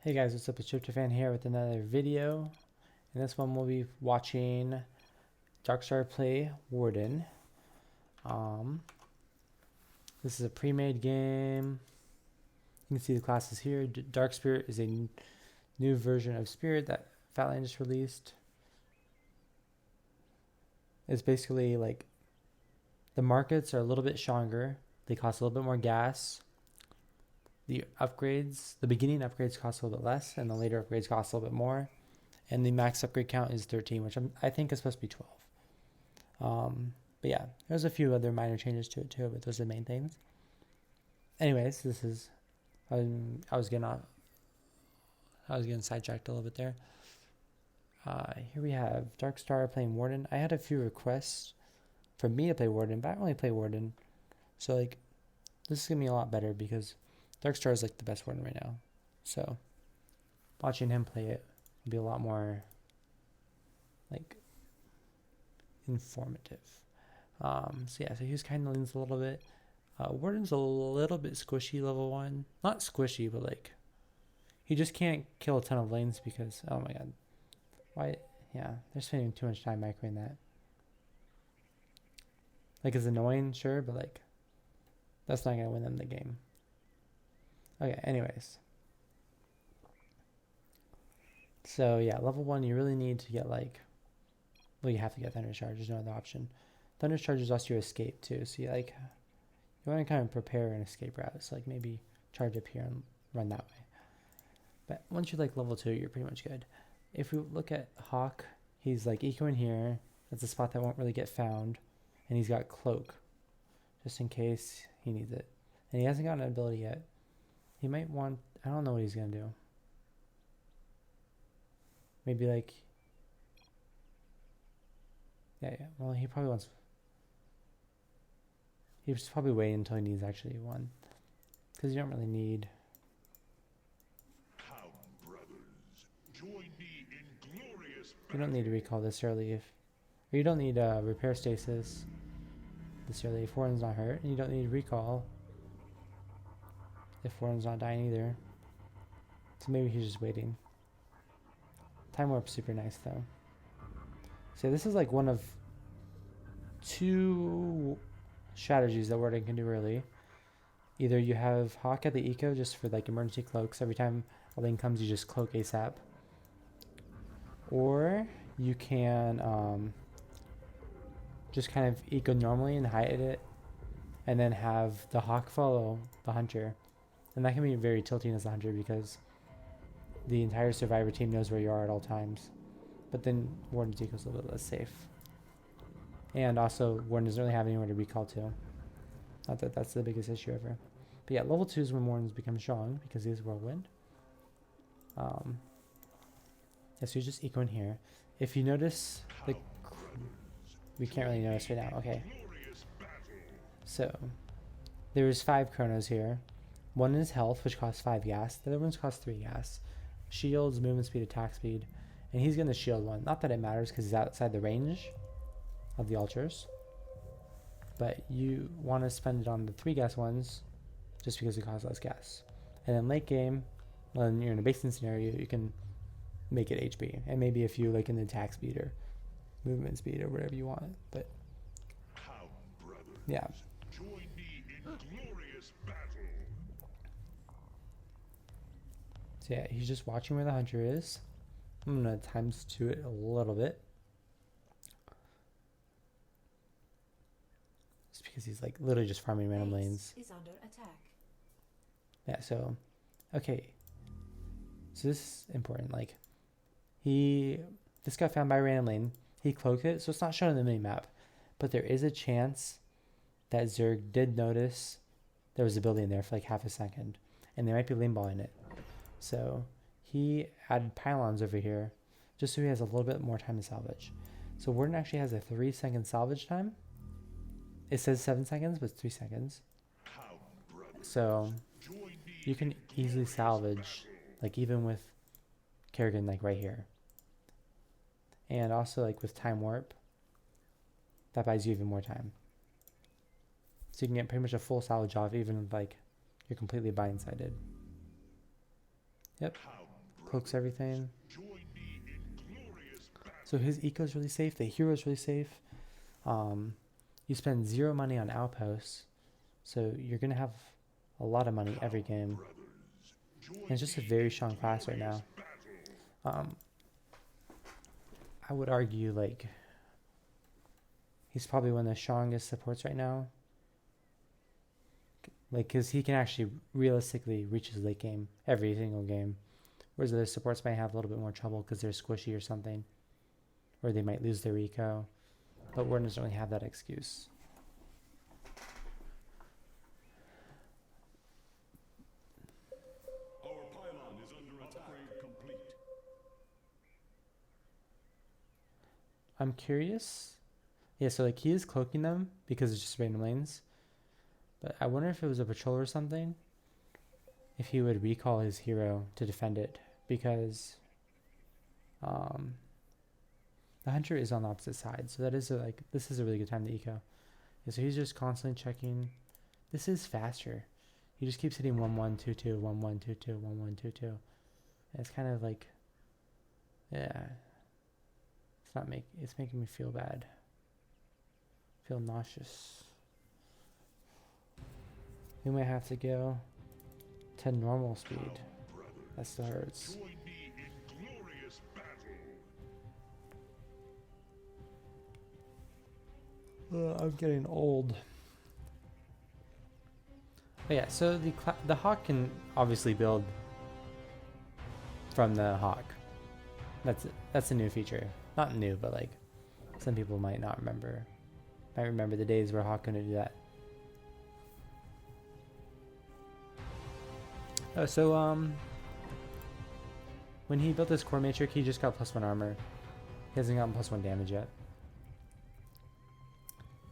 Hey guys, what's up? It's Tryptophan here with another video. In this one, we'll be watching Darkstar play Warden. This is a pre-made game. You can see the classes here. Dark Spirit is a new version of Spirit that Fatland just released. It's basically like the markets are a little bit stronger. They cost a little bit more gas. The upgrades, the beginning upgrades cost a little bit less, and the later upgrades cost a little bit more. And the max upgrade count is 13, which I think is supposed to be 12. But yeah, there's a few other minor changes to it too, but those are the main things. Anyways, this is I was getting sidetracked a little bit there. Here we have Darkstar playing Warden. I had a few requests for me to play Warden, but I only play Warden, so like this is gonna be a lot better because Darkstar is like the best Warden right now. So watching him play it will be a lot more like informative. So he just kind of leans a little bit. Warden's a little bit squishy level 1. Not squishy, but like he just can't kill a ton of lanes because, oh my god. Why? Yeah, they're spending too much time microing that. Like, it's annoying, sure, but like that's not gonna win them the game. Okay, anyways. So yeah, level 1 you really need to get like, well, you have to get Thunder Charge, there's no other option. Thunder Charge is also your escape too, so you like, you want to kind of prepare an escape route, so like maybe charge up here and run that way. But once you're like level 2, you're pretty much good. If we look at Hawk, he's like ecoing here, that's a spot that won't really get found, and he's got Cloak, just in case he needs it. And he hasn't gotten an ability yet. He might want, I don't know what he's going to do. Maybe like, yeah, well, he probably wants, he's probably waiting until he needs actually one. Because you don't really need. Come, brothers, join me in glorious You don't need to recall this early or you don't need repair stasis this early if Warden's not hurt, and you don't need recall if Warden's not dying either. So maybe he's just waiting. Time warp's super nice though. So this is like one of 2 strategies that Warden can do early. Either you have Hawk at the eco just for like emergency cloaks. Every time a lane comes, you just cloak ASAP. Or you can just kind of eco normally and hide it, and then have the Hawk follow the Hunter. And that can be very tilting as a Hunter because the entire Survivor team knows where you are at all times. But then Warden's eco is a little bit less safe. And also, Warden doesn't really have anywhere to recall to. Not that that's the biggest issue ever. But yeah, level 2 is when Warden's become strong because he is Whirlwind. Yeah, so you just eco in here. If you notice, like, we can't really notice right now. Okay. So, there's 5 chronos here. One is health, which costs 5 gas. The other ones cost 3 gas. Shields, movement speed, attack speed. And he's going to shield one. Not that it matters because he's outside the range of the altars. But you want to spend it on the 3 gas ones just because it costs less gas. And then late game, when you're in a basing scenario, you can make it HP. And maybe a few like in the attack speed or movement speed or whatever you want. But yeah. join me in glorious battle. So yeah, he's just watching where the Hunter is. I'm going to times 2 it a little bit. Just because he's like literally just farming random lanes. Is under attack. Yeah, so, okay. So this is important. Like, this got found by a random lane. He cloaked it, so it's not shown in the mini map. But there is a chance that Zerg did notice there was a building there for like half a second. And they might be lane balling it. So he added pylons over here just so he has a little bit more time to salvage. So Warden actually has a 3-second salvage time. It says 7 seconds, but it's 3 seconds. So you can easily salvage, like even with Kerrigan like right here. And also like with time warp, that buys you even more time. So you can get pretty much a full salvage off even if like you're completely blindsided. Yep. cloaks everything. Join me in glorious battle. So his eco is really safe. The hero is really safe. You spend 0 money on outposts, so you're gonna have a lot of money every game. And it's just a very strong class right now. I would argue like he's probably one of the strongest supports right now. Like, because he can actually realistically reach his late game every single game. Whereas other supports might have a little bit more trouble because they're squishy or something. Or they might lose their eco. But Warden doesn't really have that excuse. Our pylon is under attack. Complete. I'm curious. Yeah, so like he is cloaking them because it's just random lanes. But I wonder if it was a patrol or something, if he would recall his hero to defend it, because the hunter is on the opposite side, so that is this is a really good time to eco. Yeah, so he's just constantly checking. This is faster. He just keeps hitting 1-1-2-2, 1-1-2-2, 1-1-2-2. And it's kind of like, yeah, it's making me feel bad. Feel nauseous. We might have to go to normal speed. That still hurts. Join me in glorious battle. I'm getting old. But yeah, so the Hawk can obviously build from the Hawk. That's a new feature. Not new, but like some people might not remember. Might remember the days where Hawk couldn't do that. Oh, so when he built this core matrix, he just got +1 armor. He hasn't gotten +1 damage yet.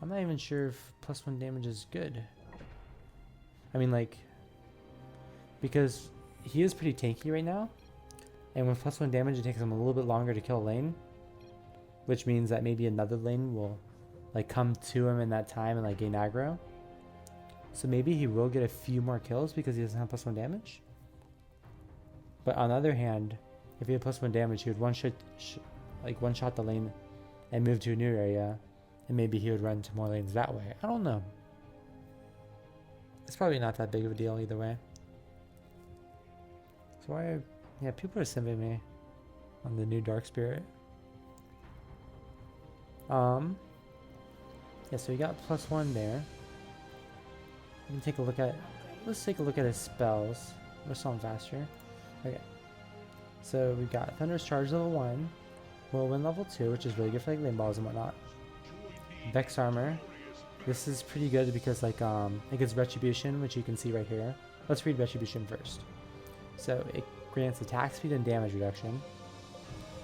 I'm not even sure if +1 damage is good. I mean, like, because he is pretty tanky right now, and with +1 damage, it takes him a little bit longer to kill a lane, which means that maybe another lane will like come to him in that time and like gain aggro. So maybe he will get a few more kills because he doesn't have +1 damage. But on the other hand, if he had +1 damage, he would one shot the lane and move to a new area, and maybe he would run to more lanes that way. I don't know. It's probably not that big of a deal either way. So yeah, people are simping me on the new Dark Spirit. Yeah, so he got +1 there. We can take a look at, let's take a look at his spells. We're still faster. Okay. So we got Thunderous Charge level 1, Whirlwind level 2, which is really good for like lane balls and whatnot. Vex Armor. This is pretty good because like it gives Retribution, which you can see right here. Let's read Retribution first. So it grants attack speed and damage reduction.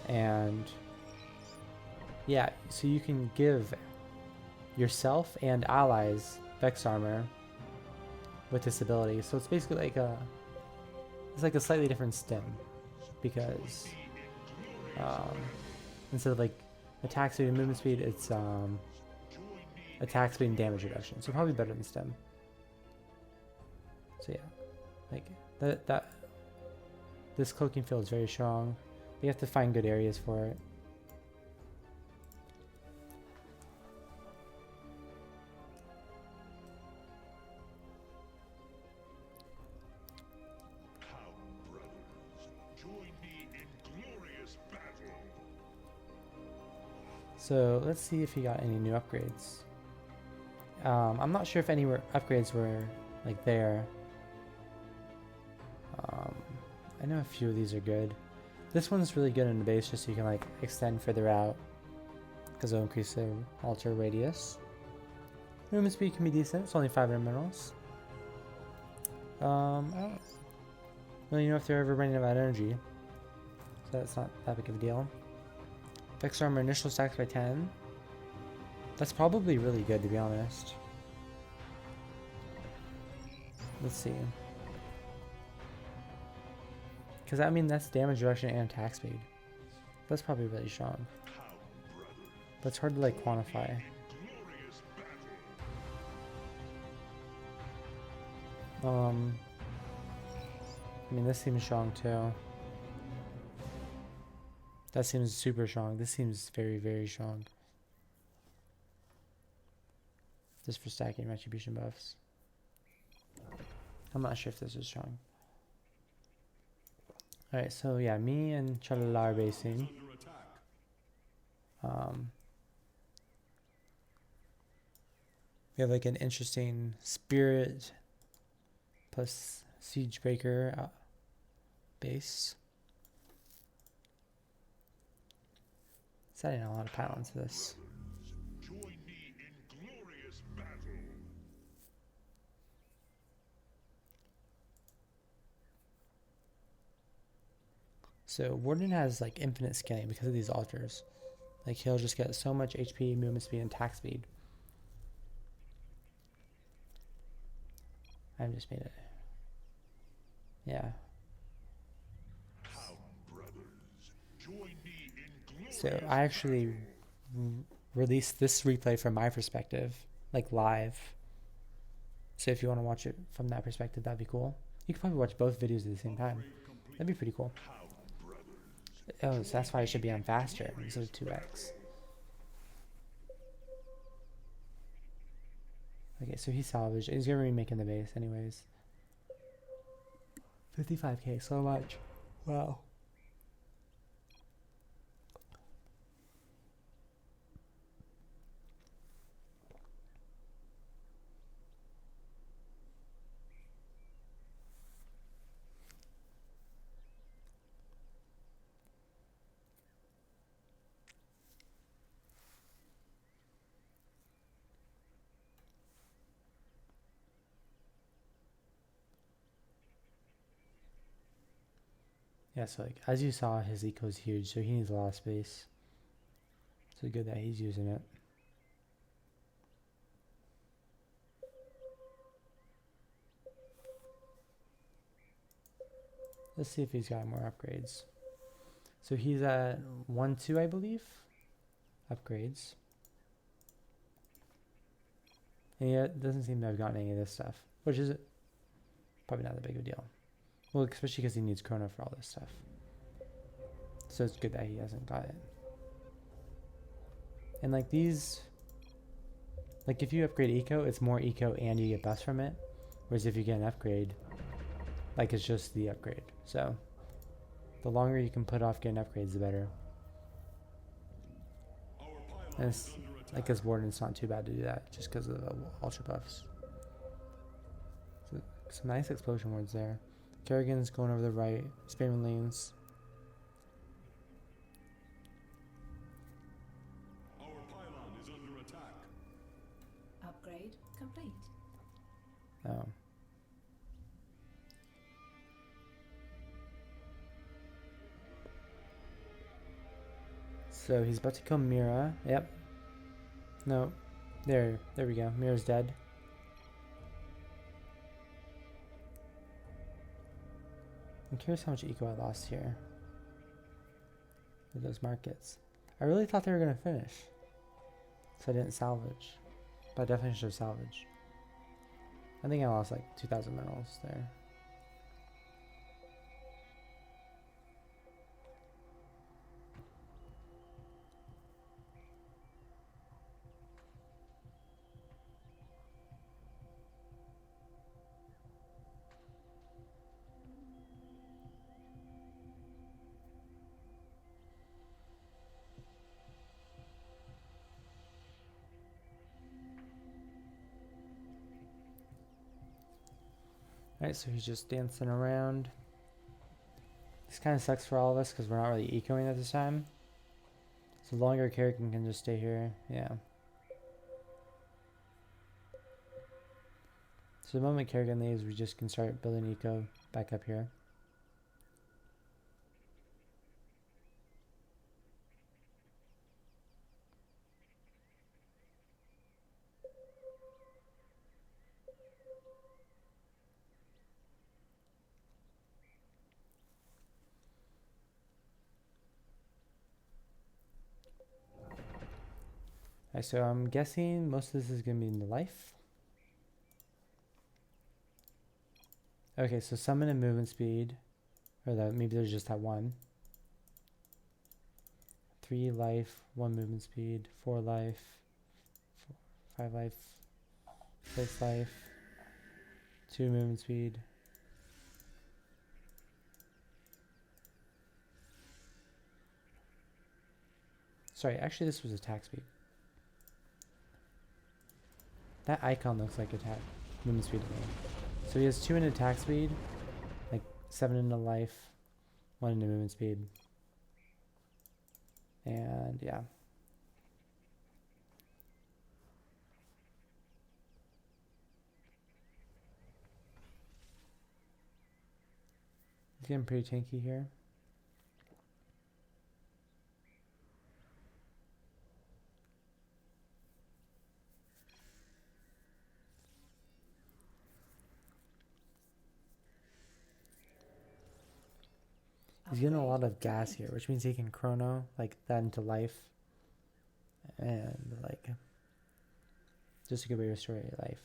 And yeah, so you can give yourself and allies Vex Armor with this ability. So it's basically like a slightly different stim, because instead of like attack speed and movement speed, it's attack speed and damage reduction. So probably better than stim. So yeah, like that this cloaking field is very strong. We have to find good areas for it. So let's see if he got any new upgrades. I'm not sure if any upgrades were like there. I know a few of these are good. This one's really good in the base just so you can like extend further out, because it'll increase the altar radius. Movement speed can be decent. It's only 500 minerals. I don't really know if they're ever running out of energy, so that's not that big of a deal. Vex Armor initial stacks by 10. That's probably really good, to be honest. Let's see. Because I mean, that's damage reduction and attack speed. That's probably really strong. But it's hard to like quantify. I mean, this seems strong too. That seems super strong. This seems very, very strong. Just for stacking retribution buffs. I'm not sure if this is strong. Alright, so yeah, me and Chalala are basing. We have like an interesting spirit plus siege breaker base. Setting a lot of pylons for this. Join me in glorious battle. So Warden has like infinite scaling because of these altars. Like he'll just get so much HP, movement speed, and attack speed. I just made it. Yeah. Join me in glorious So I actually released this replay from my perspective, like live. So if you want to watch it from that perspective, that'd be cool. You could probably watch both videos at the same time. That'd be pretty cool. Oh, so that's why it should be on faster instead of 2x. Okay, so he's salvaged. He's gonna be making the base anyways. 55k, so much. Wow. Yeah, so like as you saw, his eco is huge, so he needs a lot of space. So good that he's using it. Let's see if he's got more upgrades. So he's at 1-2, I believe. Upgrades. And yet doesn't seem to have gotten any of this stuff, which is probably not that big of a deal. Well, especially because he needs Chrono for all this stuff. So it's good that he hasn't got it. And like these, like if you upgrade eco, it's more eco and you get buffs from it. Whereas if you get an upgrade, like it's just the upgrade. So the longer you can put off getting upgrades, the better. And it's, like as Warden, it's not too bad to do that just because of the ultra buffs. So some nice explosion wards there. Kerrigan's going over the right, spamming lanes. Our pylon is under attack. Upgrade complete. Oh. So he's about to kill Mira. Yep. No. There we go. Mira's dead. I'm curious how much eco I lost here with those markets. I really thought they were going to finish, so I didn't salvage. But I definitely should have salvaged. I think I lost like 2,000 minerals there. Alright, so he's just dancing around. This kind of sucks for all of us because we're not really ecoing at this time. So the longer Kerrigan can just stay here. Yeah. So the moment Kerrigan leaves, we just can start building eco back up here. Alright, so I'm guessing most of this is going to be in the life. Okay, so summon and movement speed. Or that maybe there's just that one. 3 life, 1 movement speed, 4 life, 5 life, 6 life, 2 movement speed. Sorry, actually this was attack speed. That icon looks like attack movement speed to me. So he has 2 in attack speed, like 7 into life, 1 into movement speed. And yeah. He's getting pretty tanky here. He's getting a lot of gas here, which means he can chrono like that into life, and like just a good way to restore your life.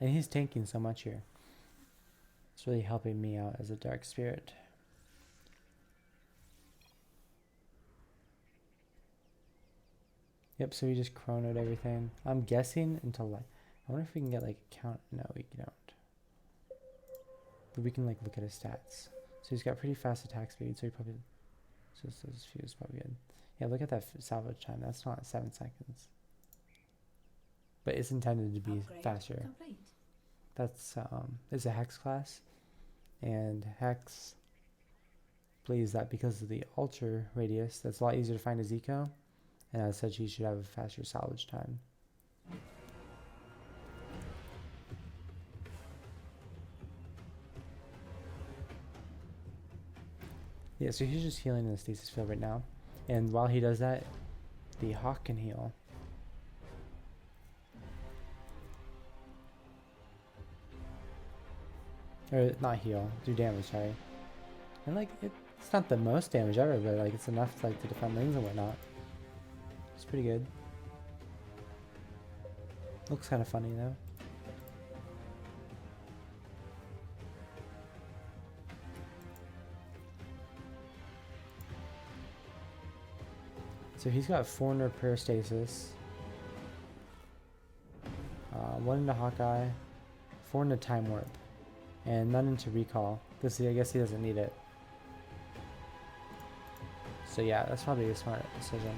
And he's tanking so much here. It's really helping me out as a dark spirit. Yep, so he just chronoed everything. I'm guessing until like, I wonder if we can get like a count. No, we don't. But we can like look at his stats. So he's got pretty fast attack speed, so he probably, so his fuse is probably good. Yeah, look at that salvage time. That's not 7 seconds. But it's intended to be faster. Complete. That's, it's a Hex class. And Hex believes that because of the altar radius, that's a lot easier to find his eco. And as such, he should have a faster salvage time. Yeah, so he's just healing in the stasis field right now. And while he does that, the hawk can heal. Or not heal, do damage, sorry. And like, it's not the most damage ever, but like it's enough to, like, to defend lanes and whatnot. It's pretty good. Looks kind of funny though. So he's got 400 prayer stasis, 1 into Hawkeye, 4 into Time Warp, and none into Recall, because I guess he doesn't need it. So yeah, that's probably a smart decision.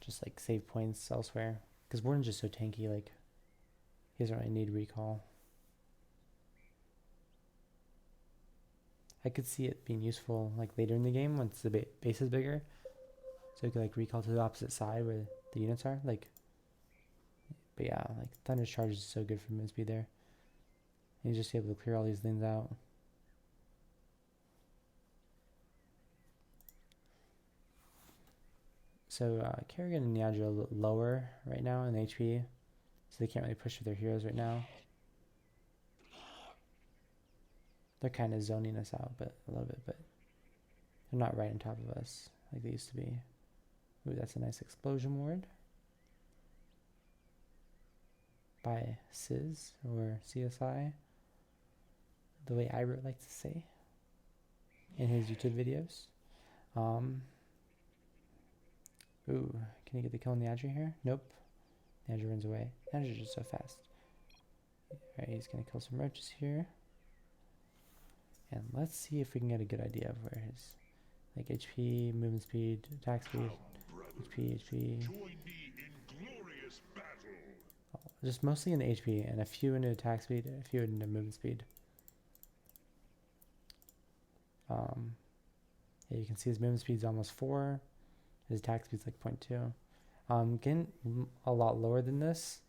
Just like save points elsewhere, because Warden's just so tanky, like he doesn't really need Recall. I could see it being useful like later in the game once the base is bigger. So you can like recall to the opposite side where the units are, like. But yeah, like Thunder's Charge is so good for move speed there. And you're just able to clear all these lanes out. So Kerrigan and Niadra are a little lower right now in HP, so they can't really push with their heroes right now. They're kind of zoning us out, but a little bit, but they're not right on top of us like they used to be. Ooh, that's a nice explosion ward by Sizz or CSI, the way I would like to say in his YouTube videos. Ooh, can he get the kill on the Niadra here? Nope. Niadra runs away. Niadra's just so fast. Alright, he's gonna kill some roaches here. And let's see if we can get a good idea of where his like HP, movement speed, attack speed. HP. Join me in glorious battle. Just mostly in the HP and a few into attack speed, a few into movement speed. Yeah, you can see his movement speed's almost 4. His attack speed's like 0.2. Getting a lot lower than this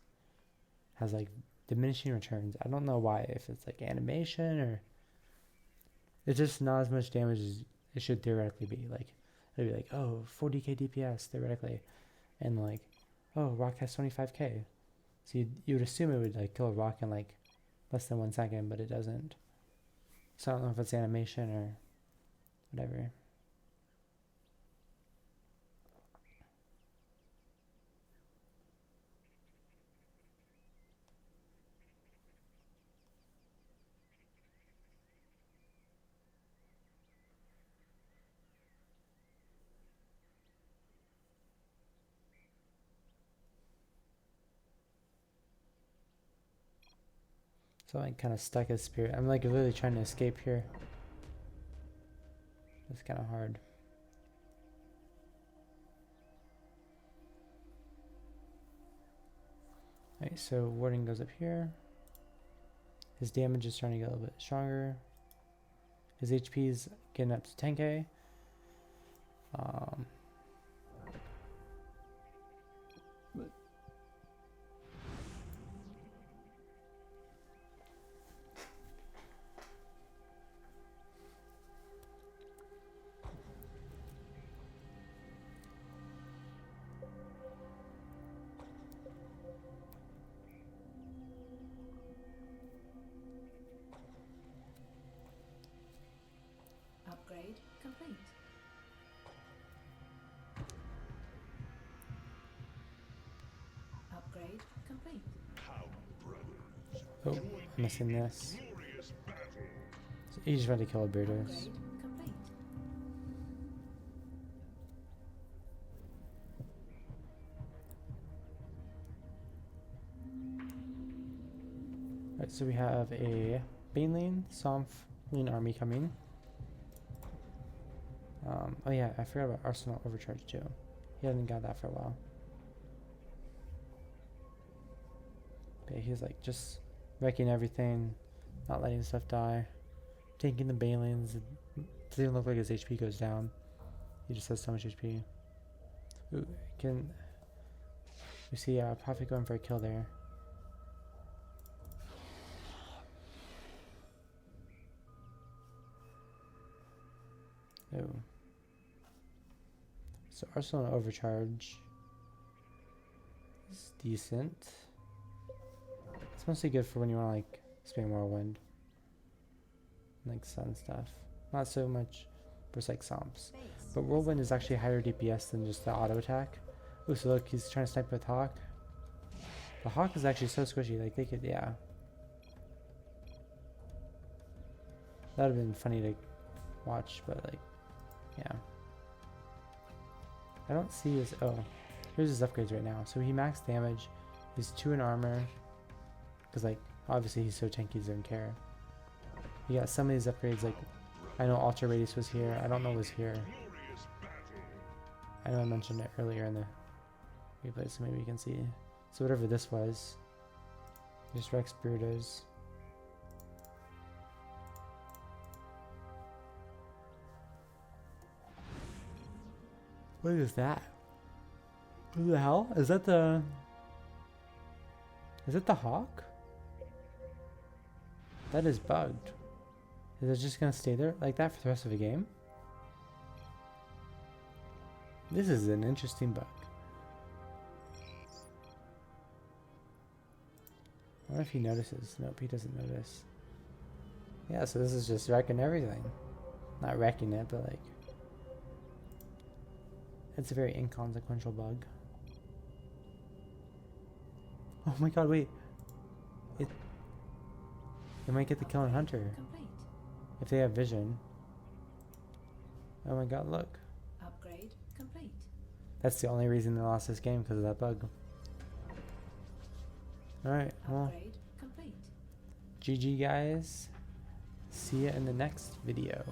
has like diminishing returns. I don't know why, if it's like animation or it's just not as much damage as it should theoretically be. Like it'd be like, oh, 40k DPS theoretically, and like, oh, Rock has 25k. So you would assume it would like kill a Rock in like less than 1 second, but it doesn't. So I don't know if it's animation or whatever. So I'm kind of stuck as spirit. I'm like literally trying to escape here. It's kind of hard. Alright, so Warden goes up here. His damage is starting to get a little bit stronger. His HP is getting up to 10k. Upgrade complete. Upgrade complete. How, brothers? Oh, Join I'm missing me in this. glorious battle. So he just tried to kill a Beardos. Upgrade complete. Alright, so we have a Banelane, Somflean army coming. Oh yeah, I forgot about Arsenal Overcharge too. He hasn't got that for a while. Okay, he's like just wrecking everything, not letting stuff die, taking the Banelanes. It doesn't even look like his HP goes down. He just has so much HP. Ooh, can we see Prophet going for a kill there? Oh. So Arsenal Overcharge is decent. It's mostly good for when you want to like spam Whirlwind. Like sun stuff. Not so much for like Somps. But Whirlwind is actually higher DPS than just the auto attack. Oh, so look, he's trying to snipe with Hawk. The Hawk is actually so squishy, like they could, yeah. That would have been funny to watch, but like, yeah. I don't see his, oh, here's his upgrades right now. So he max damage, he's 2 in armor, because like, obviously he's so tanky, he doesn't care. You got some of these upgrades, like, I know Ultra Radius was here, I don't know was here. Glorious battle. I know I mentioned it earlier in the replay, so maybe you can see. So whatever this was, just Rex Beardos. What is that? Who the hell? Is that the... Is it the Hawk? That is bugged. Is it just gonna stay there like that for the rest of the game? This is an interesting bug. I wonder if he notices. Nope, he doesn't notice. Yeah, so this is just wrecking everything. Not wrecking it, but like... It's a very inconsequential bug. Oh my god, wait. It might get the kill on Hunter. Complete. If they have vision. Oh my god, look. Upgrade complete. That's the only reason they lost this game, because of that bug. Alright, well, Upgrade complete. GG guys. See ya in the next video.